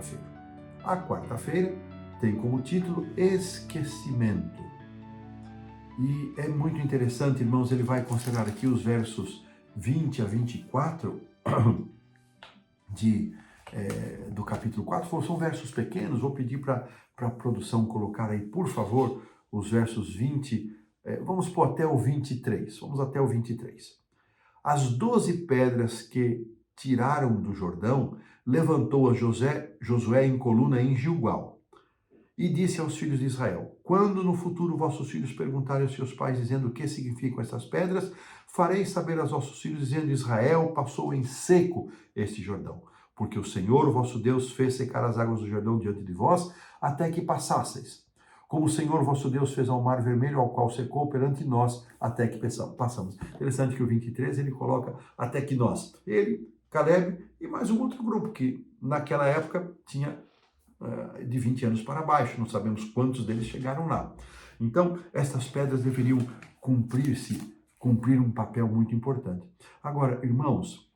quarta-feira. A quarta-feira tem como título Esquecimento. E é muito interessante, irmãos, ele vai considerar aqui os versos 20 a 24 do capítulo 4. São versos pequenos, vou pedir para a produção colocar aí, por favor, os versos 20, vamos pôr até o 23. Vamos até o 23. As 12 pedras que tiraram do Jordão, levantou-as Josué em coluna em Gilgal. E disse aos filhos de Israel: quando no futuro vossos filhos perguntarem aos seus pais, dizendo o que significam essas pedras, fareis saber aos vossos filhos, dizendo: Israel passou em seco este Jordão, porque o Senhor, o vosso Deus, fez secar as águas do Jordão diante de vós, até que passasseis. Como o Senhor, o vosso Deus, fez ao mar vermelho, ao qual secou perante nós, até que passamos. Interessante que o 23, ele coloca até que nós. Ele, Caleb e mais um outro grupo, que naquela época tinha de 20 anos para baixo, não sabemos quantos deles chegaram lá. Então, essas pedras deveriam cumprir um papel muito importante. Agora, irmãos,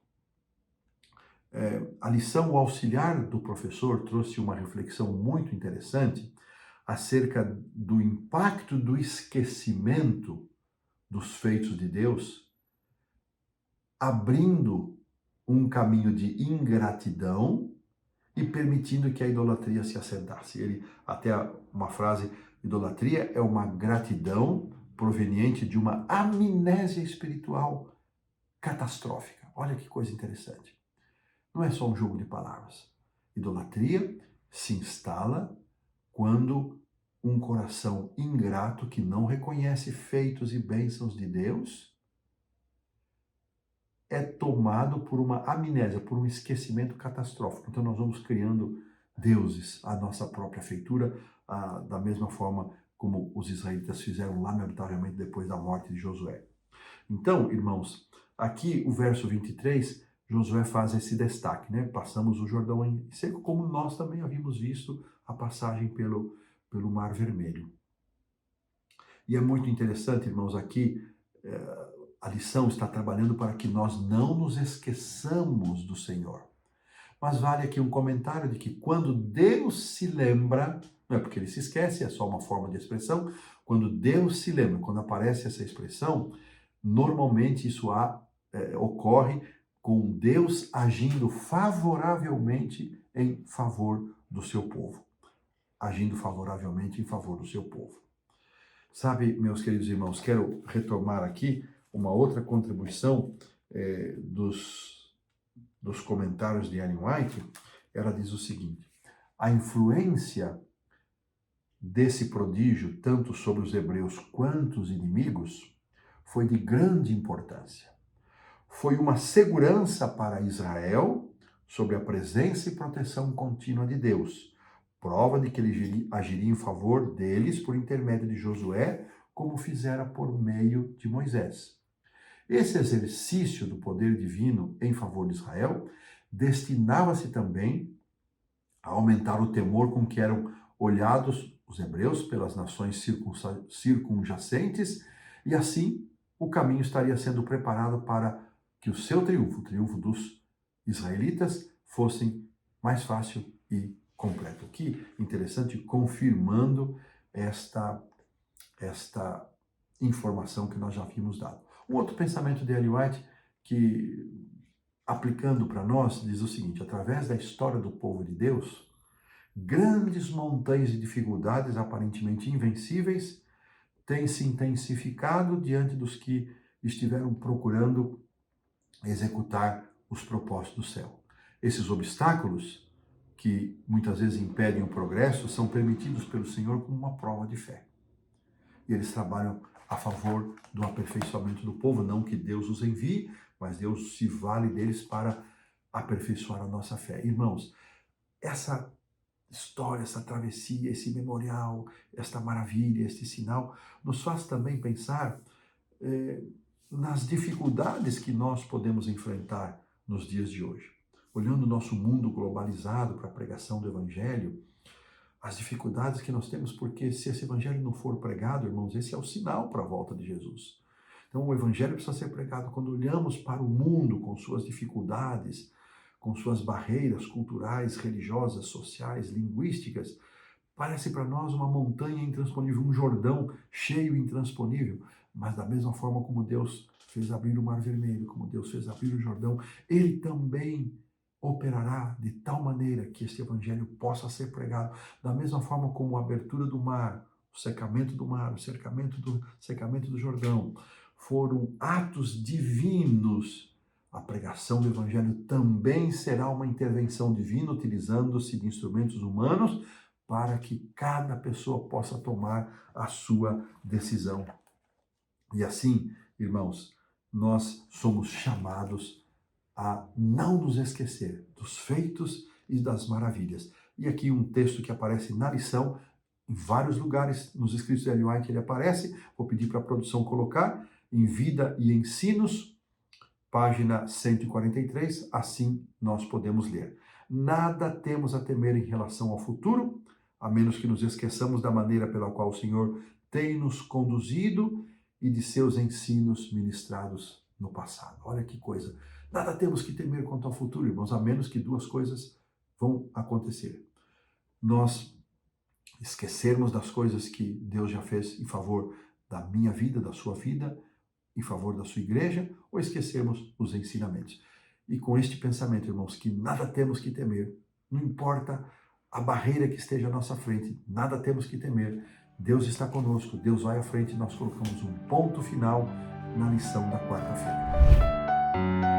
a lição, o auxiliar do professor trouxe uma reflexão muito interessante acerca do impacto do esquecimento dos feitos de Deus, abrindo um caminho de ingratidão e permitindo que a idolatria se assentasse. Ele, até uma frase, idolatria é uma gratidão proveniente de uma amnésia espiritual catastrófica. Olha que coisa interessante. Não é só um jogo de palavras. Idolatria se instala quando um coração ingrato que não reconhece feitos e bênçãos de Deus é tomado por uma amnésia, por um esquecimento catastrófico. Então nós vamos criando deuses à nossa própria feitura, da mesma forma como os israelitas fizeram lamentavelmente depois da morte de Josué. Então, irmãos, aqui o verso 23, Josué faz esse destaque, né? Passamos o Jordão em seco, como nós também havíamos visto a passagem pelo Mar Vermelho. E é muito interessante, irmãos, aqui a lição está trabalhando para que nós não nos esqueçamos do Senhor. Mas vale aqui um comentário de que quando Deus se lembra, não é porque ele se esquece, é só uma forma de expressão, quando Deus se lembra, quando aparece essa expressão, normalmente isso ocorre com Deus agindo favoravelmente em favor do seu povo. Agindo favoravelmente em favor do seu povo. Sabe, meus queridos irmãos, quero retomar aqui uma outra contribuição dos comentários de Ellen White. Ela diz o seguinte: a influência desse prodígio, tanto sobre os hebreus quanto os inimigos, foi de grande importância. Foi uma segurança para Israel sobre a presença e proteção contínua de Deus, prova de que ele agiria em favor deles por intermédio de Josué, como fizera por meio de Moisés. Esse exercício do poder divino em favor de Israel destinava-se também a aumentar o temor com que eram olhados os hebreus pelas nações circunjacentes, e assim o caminho estaria sendo preparado para que o seu triunfo, o triunfo dos israelitas, fosse mais fácil e completo. Que interessante, confirmando esta informação que nós já havíamos dado. Um outro pensamento de Ellen White, que, aplicando para nós, diz o seguinte: através da história do povo de Deus, grandes montanhas de dificuldades aparentemente invencíveis têm se intensificado diante dos que estiveram procurando executar os propósitos do céu. Esses obstáculos, que muitas vezes impedem o progresso, são permitidos pelo Senhor como uma prova de fé. E eles trabalham a favor do aperfeiçoamento do povo, não que Deus os envie, mas Deus se vale deles para aperfeiçoar a nossa fé. Irmãos, essa história, essa travessia, esse memorial, esta maravilha, este sinal, nos faz também pensar nas dificuldades que nós podemos enfrentar nos dias de hoje. Olhando o nosso mundo globalizado para a pregação do Evangelho, as dificuldades que nós temos, porque se esse Evangelho não for pregado, irmãos, esse é o sinal para a volta de Jesus. Então o Evangelho precisa ser pregado quando olhamos para o mundo com suas dificuldades, com suas barreiras culturais, religiosas, sociais, linguísticas, parece para nós uma montanha intransponível, um Jordão cheio e intransponível. Mas da mesma forma como Deus fez abrir o Mar Vermelho, como Deus fez abrir o Jordão, Ele também operará de tal maneira que este evangelho possa ser pregado. Da mesma forma como a abertura do mar, o secamento do mar, o secamento do Jordão, foram atos divinos. A pregação do evangelho também será uma intervenção divina, utilizando-se de instrumentos humanos, para que cada pessoa possa tomar a sua decisão. E assim, irmãos, nós somos chamados a não nos esquecer dos feitos e das maravilhas. E aqui um texto que aparece na lição, em vários lugares nos escritos de Ellen White ele aparece, vou pedir para a produção colocar, em Vida e Ensinos, página 143, assim nós podemos ler. Nada temos a temer em relação ao futuro, a menos que nos esqueçamos da maneira pela qual o Senhor tem nos conduzido e de seus ensinos ministrados no passado. Olha que coisa. Nada temos que temer quanto ao futuro, irmãos, a menos que duas coisas vão acontecer. Nós esquecermos das coisas que Deus já fez em favor da minha vida, da sua vida, em favor da sua igreja, ou esquecermos os ensinamentos. E com este pensamento, irmãos, que nada temos que temer, não importa a barreira que esteja à nossa frente, nada temos que temer. Deus está conosco, Deus vai à frente e nós colocamos um ponto final na lição da quarta-feira.